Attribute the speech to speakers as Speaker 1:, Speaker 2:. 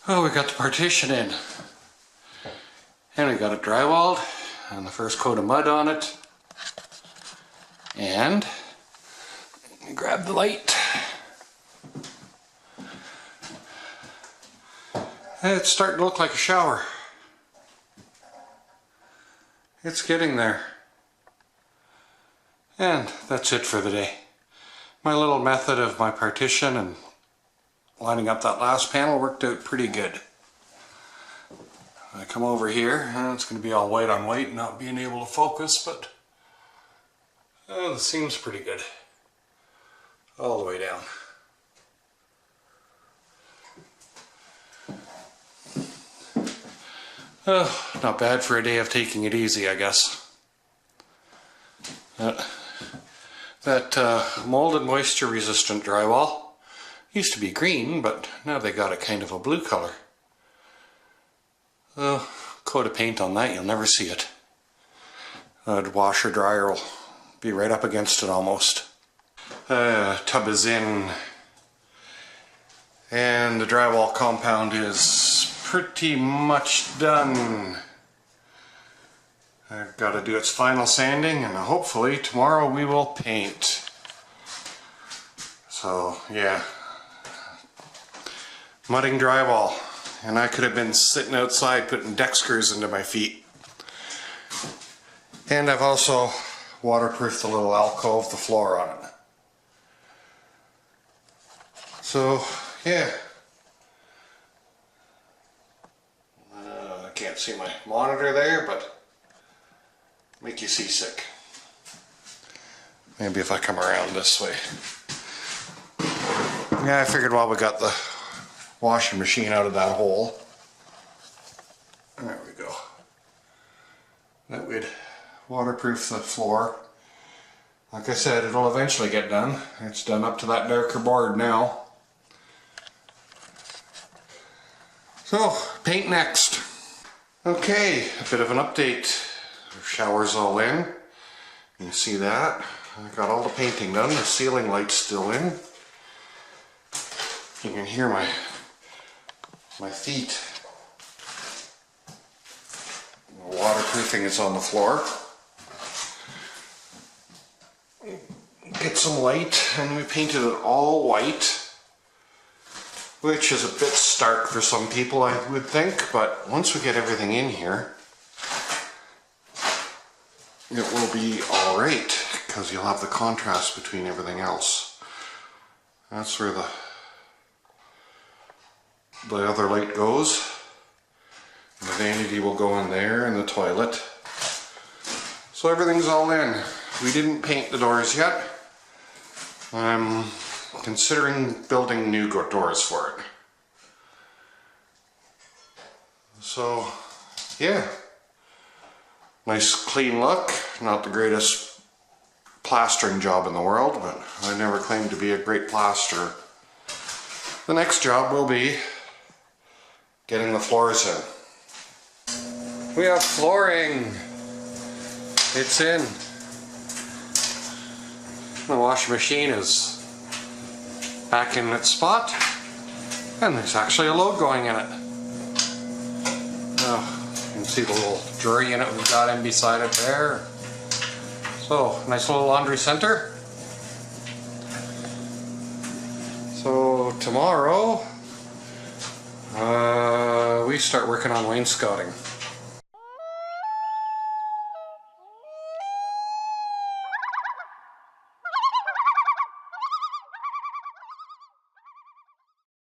Speaker 1: Oh, we got the partition in. And we got it drywalled and the first coat of mud on it. And grab the light. And it's starting to look like a shower. It's getting there. And that's it for the day. My little method of my partition and lining up that last panel worked out pretty good. I come over here, and it's going to be all white on white, not being able to focus, but the seam's pretty good. All the way down. Not bad for a day of taking it easy, I guess. That mold and moisture resistant drywall used to be green, but now they got it kind of a blue color. Coat of paint on that, you'll never see it. The washer dryer will be right up against it almost. Tub is in, and the drywall compound is pretty much done. I've got to do its final sanding, and hopefully tomorrow we will paint. So yeah, mudding drywall, and I could have been sitting outside putting deck screws into my feet. And I've also waterproofed the little alcove, the floor on it. So yeah, I can't see my monitor there, but make you seasick. Maybe if I come around this way. Yeah, I figured while we got the washing machine out of that hole, there we go, that would waterproof the floor. Like I said, it'll eventually get done. It's done up to that darker board now. So, paint next. Okay, a bit of an update. The shower's all in. You can see that. I got all the painting done. The ceiling light's still in. You can hear my feet. The waterproofing is on the floor. Get some light, and we painted it all white, which is a bit stark for some people, I would think, but once we get everything in here, it will be alright, because you'll have the contrast between everything else. That's where the other light goes. The vanity will go in there, and the toilet. So everything's all in. We didn't paint the doors yet. I'm considering building new doors for it. So, yeah. Nice clean look. Not the greatest plastering job in the world, but I never claimed to be a great plasterer. The next job will be getting the floors in. We have flooring. It's in. The washing machine is back in its spot, and there's actually a load going in it. You can see the little jury unit we've got in beside it there. So, nice little laundry center. So tomorrow we start working on wainscoting.